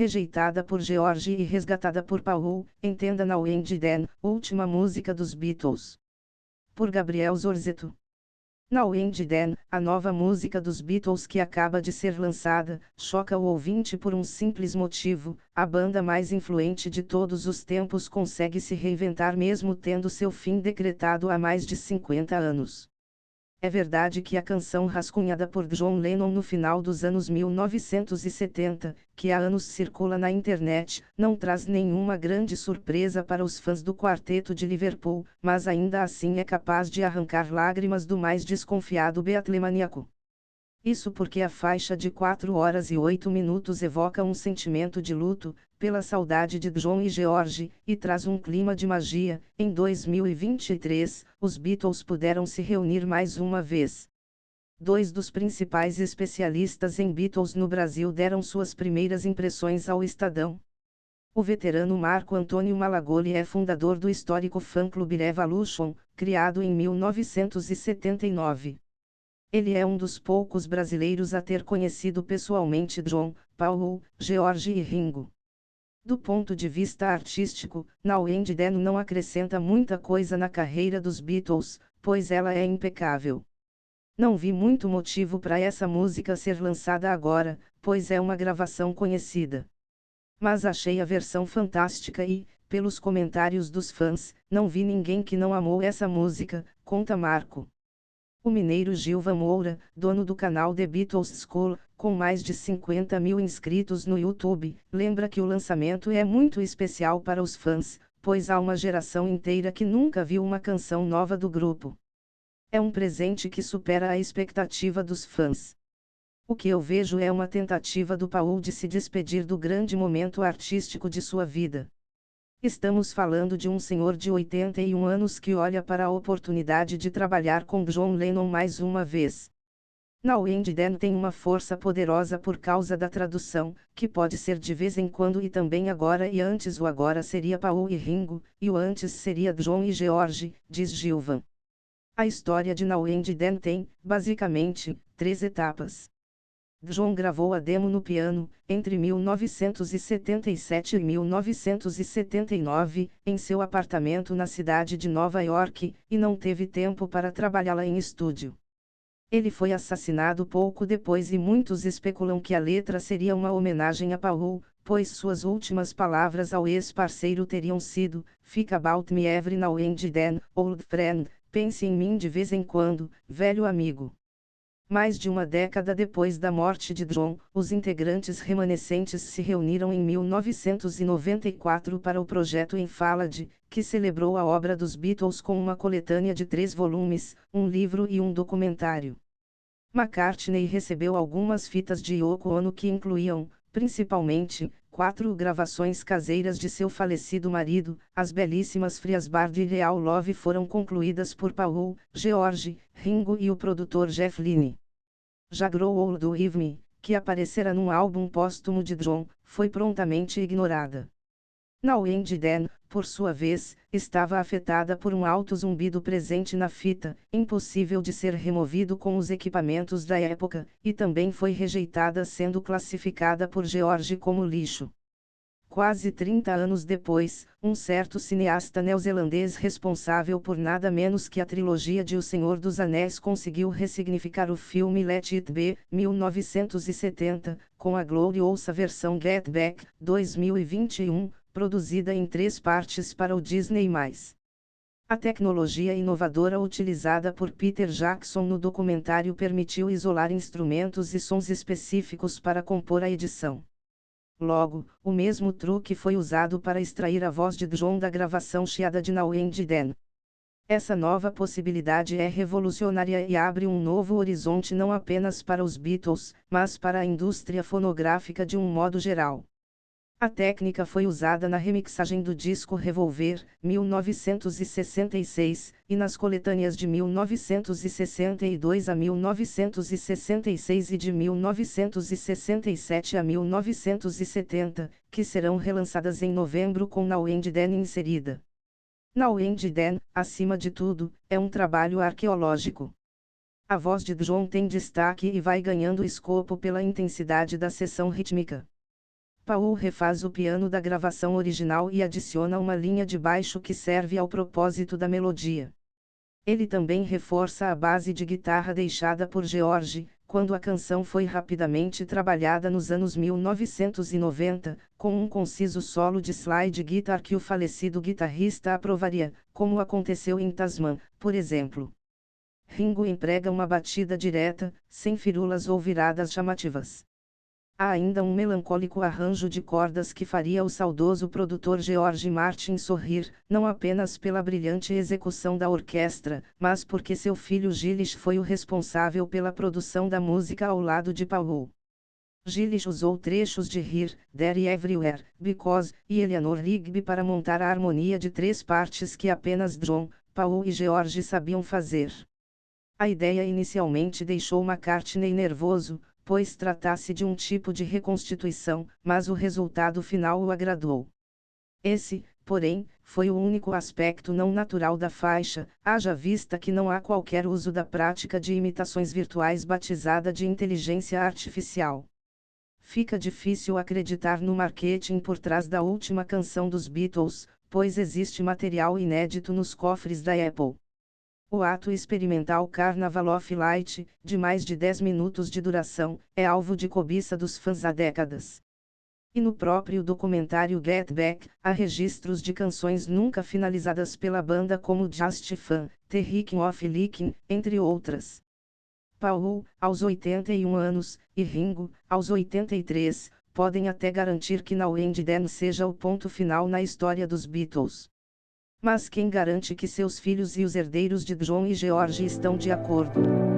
rejeitada por George e resgatada por Paul, entenda Now and Then, última música dos Beatles. Por Gabriel Zorzetto. Now and Then, a nova música dos Beatles que acaba de ser lançada, choca o ouvinte por um simples motivo: a banda mais influente de todos os tempos consegue se reinventar mesmo tendo seu fim decretado há mais de 50 anos. É verdade que a canção rascunhada por John Lennon no final dos anos 1970, que há anos circula na internet, não traz nenhuma grande surpresa para os fãs do Quarteto de Liverpool, mas ainda assim é capaz de arrancar lágrimas do mais desconfiado beatlemaníaco. Isso porque a faixa de 4 horas e 8 minutos evoca um sentimento de luto, pela saudade de John e George, e traz um clima de magia. Em 2023, os Beatles puderam se reunir mais uma vez. Dois dos principais especialistas em Beatles no Brasil deram suas primeiras impressões ao Estadão. O veterano Marco Antônio Malagoli é fundador do histórico fã-clube Revolution, criado em 1979. Ele é um dos poucos brasileiros a ter conhecido pessoalmente John, Paul, George e Ringo. Do ponto de vista artístico, Now and Then não acrescenta muita coisa na carreira dos Beatles, pois ela é impecável. Não vi muito motivo para essa música ser lançada agora, pois é uma gravação conhecida. Mas achei a versão fantástica e, pelos comentários dos fãs, não vi ninguém que não amou essa música, conta Marco. O mineiro Gilvan Moura, dono do canal The Beatles School, com mais de 50 mil inscritos no YouTube, lembra que o lançamento é muito especial para os fãs, pois há uma geração inteira que nunca viu uma canção nova do grupo. É um presente que supera a expectativa dos fãs. O que eu vejo é uma tentativa do Paul de se despedir do grande momento artístico de sua vida. Estamos falando de um senhor de 81 anos que olha para a oportunidade de trabalhar com John Lennon mais uma vez. Now and Then tem uma força poderosa por causa da tradução, que pode ser de vez em quando e também agora e antes. O agora seria Paul e Ringo, e o antes seria John e George, diz Gilvan. A história de Now and Then tem, basicamente, 3 etapas. John gravou a demo no piano, entre 1977 e 1979, em seu apartamento na cidade de Nova York, e não teve tempo para trabalhá-la em estúdio. Ele foi assassinado pouco depois e muitos especulam que a letra seria uma homenagem a Paul, pois suas últimas palavras ao ex-parceiro teriam sido: "Think about me every now and then, old friend, pense em mim de vez em quando, velho amigo." Mais de uma década depois da morte de John, os integrantes remanescentes se reuniram em 1994 para o projeto Enfalade, que celebrou a obra dos Beatles com uma coletânea de 3 volumes, um livro e um documentário. McCartney recebeu algumas fitas de Yoko Ono que incluíam, principalmente, 4 gravações caseiras de seu falecido marido. As belíssimas Frias Bard e Real Love foram concluídas por Paul, George, Ringo e o produtor Jeff Lynne. Já Grow Old With Me, que aparecera num álbum póstumo de John, foi prontamente ignorada. Now and Then, por sua vez, estava afetada por um alto zumbido presente na fita, impossível de ser removido com os equipamentos da época, e também foi rejeitada sendo classificada por George como lixo. Quase 30 anos depois, um certo cineasta neozelandês responsável por nada menos que a trilogia de O Senhor dos Anéis conseguiu ressignificar o filme Let It Be, 1970, com a gloriosa versão Get Back, 2021, produzida em 3 partes para o Disney+. A tecnologia inovadora utilizada por Peter Jackson no documentário permitiu isolar instrumentos e sons específicos para compor a edição. Logo, o mesmo truque foi usado para extrair a voz de John da gravação chiada de Now and Then. Essa nova possibilidade é revolucionária e abre um novo horizonte não apenas para os Beatles, mas para a indústria fonográfica de um modo geral. A técnica foi usada na remixagem do disco Revolver, 1966, e nas coletâneas de 1962 a 1966 e de 1967 a 1970, que serão relançadas em novembro com Now and Then inserida. Now and Then, acima de tudo, é um trabalho arqueológico. A voz de John tem destaque e vai ganhando escopo pela intensidade da seção rítmica. Paul refaz o piano da gravação original e adiciona uma linha de baixo que serve ao propósito da melodia. Ele também reforça a base de guitarra deixada por George, quando a canção foi rapidamente trabalhada nos anos 1990, com um conciso solo de slide guitar que o falecido guitarrista aprovaria, como aconteceu em Tasman, por exemplo. Ringo emprega uma batida direta, sem firulas ou viradas chamativas. Há ainda um melancólico arranjo de cordas que faria o saudoso produtor George Martin sorrir, não apenas pela brilhante execução da orquestra, mas porque seu filho Gilles foi o responsável pela produção da música ao lado de Paul. Gilles usou trechos de Here, There e Everywhere, Because, e Eleanor Rigby para montar a harmonia de 3 partes que apenas John, Paul e George sabiam fazer. A ideia inicialmente deixou McCartney nervoso, pois tratasse de um tipo de reconstituição, mas o resultado final o agradou. Esse, porém, foi o único aspecto não natural da faixa, haja vista que não há qualquer uso da prática de imitações virtuais batizada de inteligência artificial. Fica difícil acreditar no marketing por trás da última canção dos Beatles, pois existe material inédito nos cofres da Apple. O ato experimental Carnival of Light, de mais de 10 minutos de duração, é alvo de cobiça dos fãs há décadas. E no próprio documentário Get Back, há registros de canções nunca finalizadas pela banda como Just Fun, The Wrecking of Leaking, entre outras. Paul, aos 81 anos, e Ringo, aos 83, podem até garantir que Now and Then seja o ponto final na história dos Beatles. Mas quem garante que seus filhos e os herdeiros de John e George estão de acordo?